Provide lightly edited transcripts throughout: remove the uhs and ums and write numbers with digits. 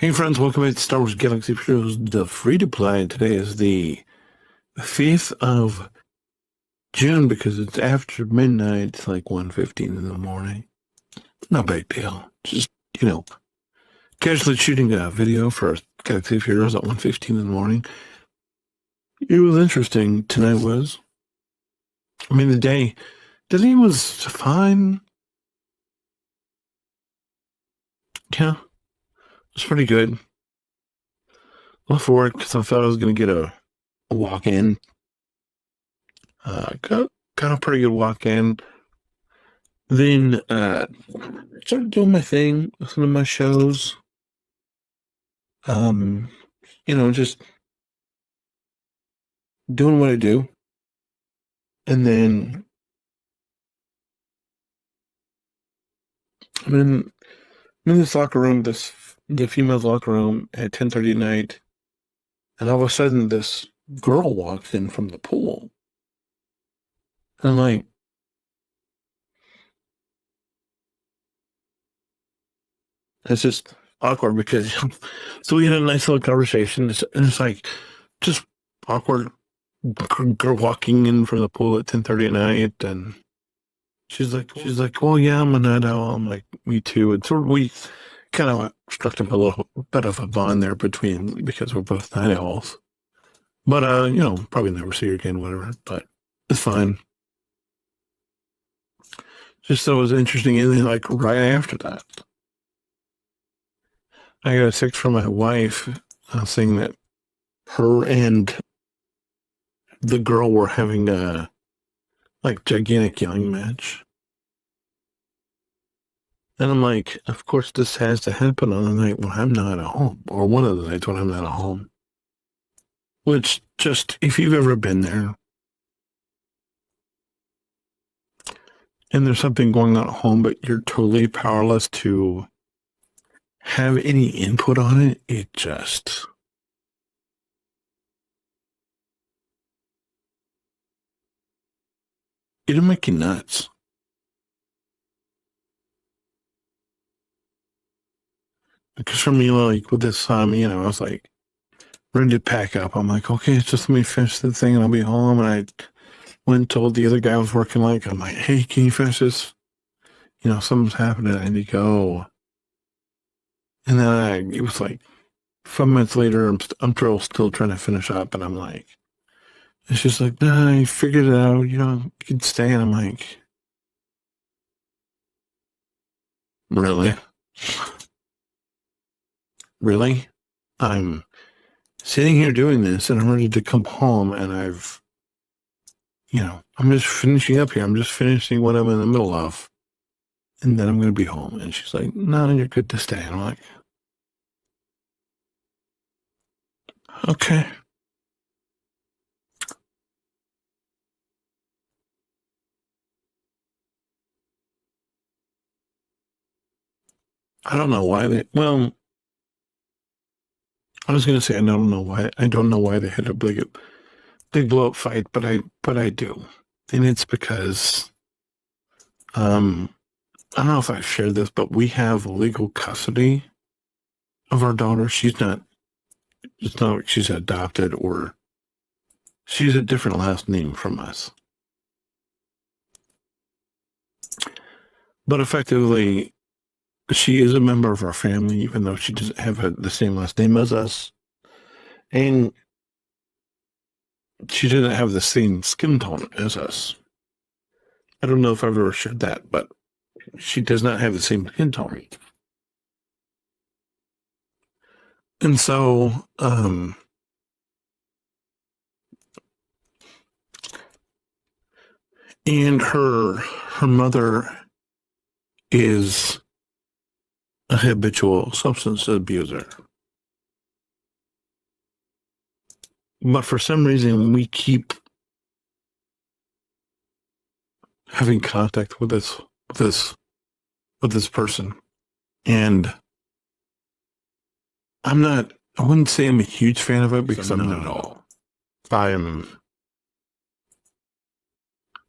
Hey friends, welcome back to Star Wars Galaxy Heroes, the free-to-play. Today is the 5th of June because it's after midnight. It's like 1:15 in the morning. No big deal. Just, casually shooting a video for Galaxy Heroes at 1:15 in the morning. It was interesting. The day was fine. Yeah, it was pretty good. Left for work because I thought I was going to get a walk in. Got a pretty good walk in. Then started doing my thing, listening to my shows. Um, just doing what I do. And then I'm in, I'm in this locker room, the female's locker room at 10:30 at night, and all of a sudden this girl walks in from the pool. And I'm like, it's just awkward because so we had a nice little conversation, and it's like just awkward girl walking in from the pool at 10:30 at night, and she's like, well, yeah, I'm a night owl. I'm like, me too. And so we kind of struck up a little bit of a bond there because we're both night owls. But, probably never see her again, whatever. But it's fine. Just thought it was interesting. And then, like, right after that, I got a text from my wife saying that her and the girl were having a, like, gigantic yelling match. And I'm like, of course, this has to happen on the night when I'm not at home, or one of the nights when I'm not at home. Which, just, if you've ever been there, and there's something going on at home, but you're totally powerless to have any input on it, it'll make you nuts. Because for me, like, with this time, I was like, ready to pack up. I'm like, okay, just let me finish the thing and I'll be home. And I went and told the other guy I was working like, I'm like, hey, can you finish this? Something's happening. I need to go. And then it was like 5 minutes later, I'm still trying to finish up. And I'm like, it's just like, nah, I figured it out. You can stay. And I'm like, really? Really? I'm sitting here doing this and I'm ready to come home and I'm just finishing up here. I'm just finishing what I'm in the middle of. And then I'm going to be home. And she's like, no, you're good to stay. And I'm like, okay. I don't know why I was going to say, I don't know why they had a big blow up fight, but I do. And it's because, I don't know if I've shared this, but we have legal custody of our daughter. It's not like she's adopted or she's a different last name from us. But effectively, she is a member of our family, even though she doesn't have the same last name as us. And she doesn't have the same skin tone as us. I don't know if I've ever shared that, but she does not have the same skin tone. And so, and her mother is a habitual substance abuser. But for some reason, we keep having contact with this person. And I wouldn't say I'm a huge fan of it because I'm not at all.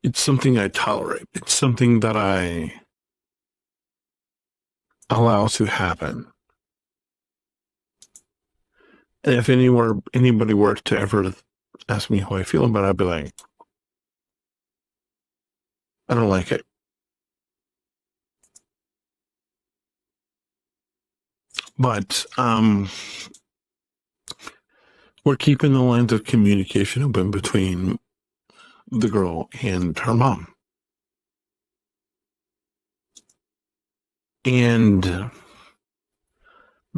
It's something I tolerate. It's something that I allow to happen. And if anybody were to ever ask me how I feel about it, I'd be like, I don't like it. But we're keeping the lines of communication open between the girl and her mom. And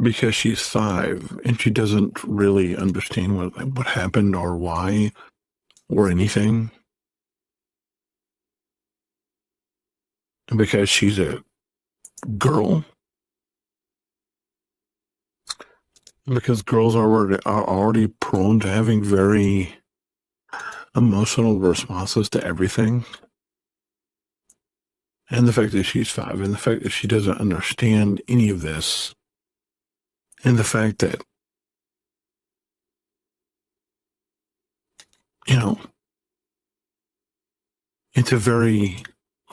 because she's 5 and she doesn't really understand what happened or why or anything, because she's a girl, because girls are already prone to having very emotional responses to everything. And the fact that she's 5 and the fact that she doesn't understand any of this, and the fact that, it's a very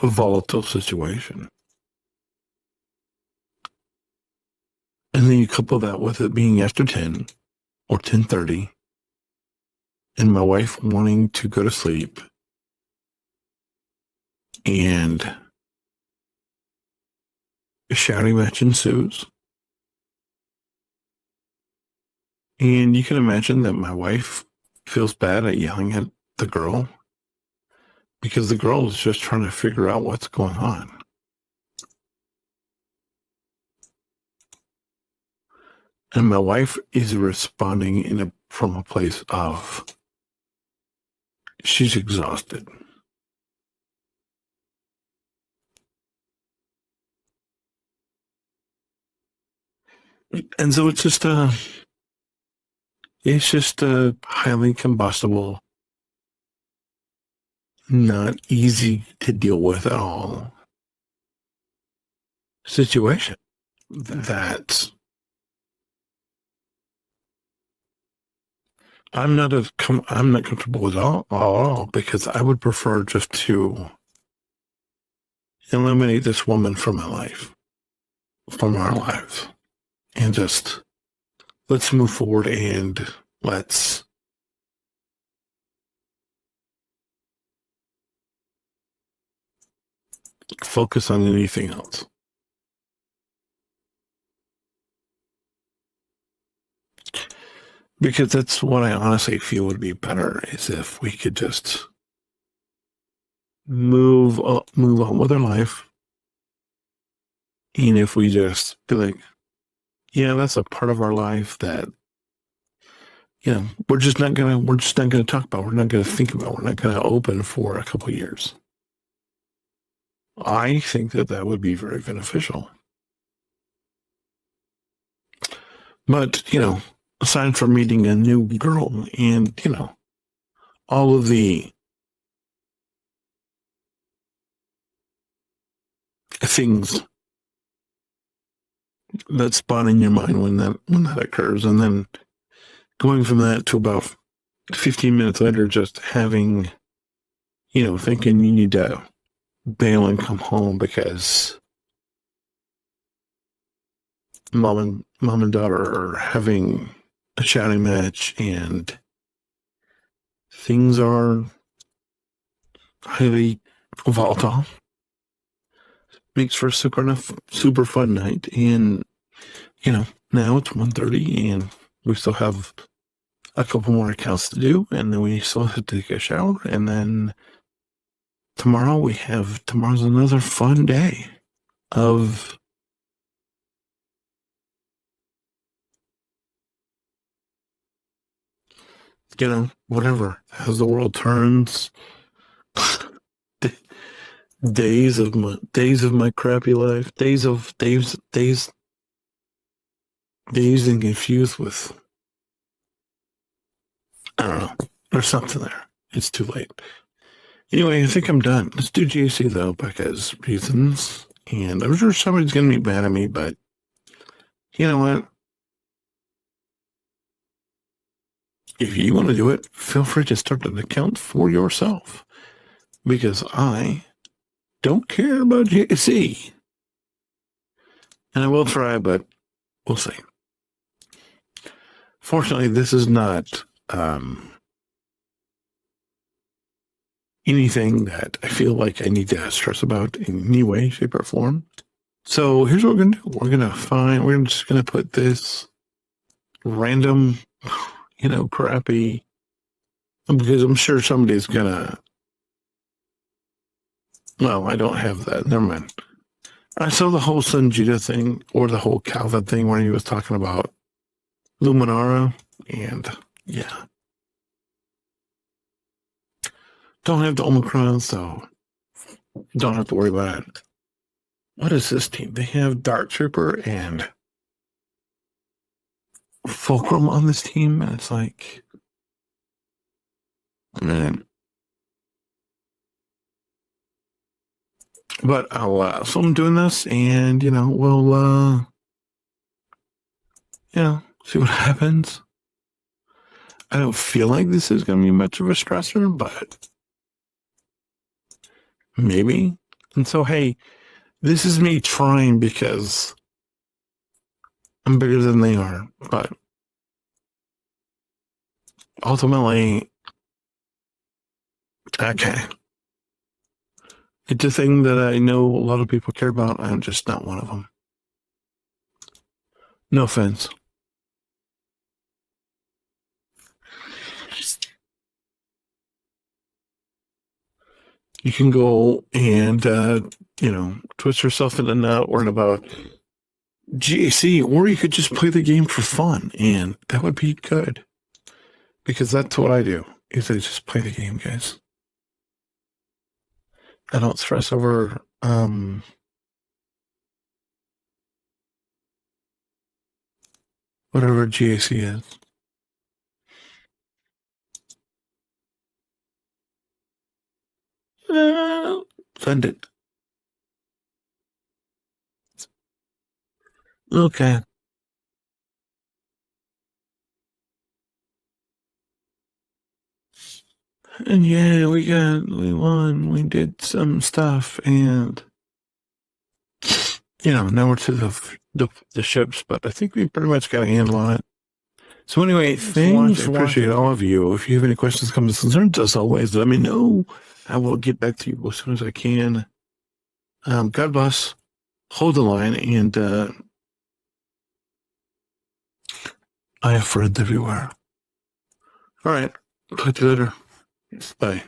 volatile situation. And then you couple that with it being after 10 or 10:30, and my wife wanting to go to sleep, and a shouting match ensues. And you can imagine that my wife feels bad at yelling at the girl because the girl is just trying to figure out what's going on. And my wife is responding from a place of she's exhausted. And so it's just a highly combustible, not easy to deal with at all situation that I'm not comfortable with all because I would prefer just to eliminate this woman from my life, from our lives, and just let's move forward and let's focus on anything else. Because that's what I honestly feel would be better, is if we could just move on with our life. And if we just be like, yeah, that's a part of our life that, we're just not gonna talk about, we're not gonna think about, we're not gonna open for a couple of years. I think that would be very beneficial. But, aside from meeting a new girl and, all of the things that spawn in your mind when that occurs, and then going from that to about 15 minutes later, just having, thinking you need to bail and come home because mom and daughter are having a shouting match and things are highly volatile. Makes for a super fun night. And, now it's 1:30 and we still have a couple more accounts to do, and then we still have to take a shower, and then tomorrow's another fun day of whatever, as the world turns. days of my crappy life, days and confused with, I don't know, there's something there. It's too late. Anyway, I think I'm done. Let's do GAC though, because reasons, and I'm sure somebody's gonna be mad at me, but you know what? If you want to do it, feel free to start an account for yourself, because I don't care about GAC. And I will try, but we'll see. Fortunately, this is not anything that I feel like I need to stress about in any way, shape, or form. So here's what we're gonna do. We're just gonna put this random, crappy, because I'm sure somebody's gonna. Well, I don't have that. Never mind. I saw the whole Sanjita thing or the whole Calvin thing where he was talking about Luminara, and yeah, don't have the Omicron, so don't have to worry about it. What is this team? They have Dark Trooper and Fulcrum on this team, and it's like, man. But I'll so I'm doing this, and we'll see what happens. I don't feel like this is going to be much of a stressor, but maybe. And so, hey, this is me trying because I'm bigger than they are, but ultimately, okay. It's a thing that I know a lot of people care about. I'm just not one of them. No offense. You can go and, twist yourself in a knot worrying about GAC, or you could just play the game for fun, and that would be good. Because that's what I do, is I just play the game, guys. I don't stress over, whatever GAC is. Send it. Okay. And yeah, we won, we did some stuff, and now we're to the ships, but I think we pretty much got a handle on it. So anyway, thanks. I appreciate all of you. If you have any questions, comments, concerns, as always, let me know. I will get back to you as soon as I can. God bless. Hold the line, and I have friends everywhere. All right. Talk to you later. Bye.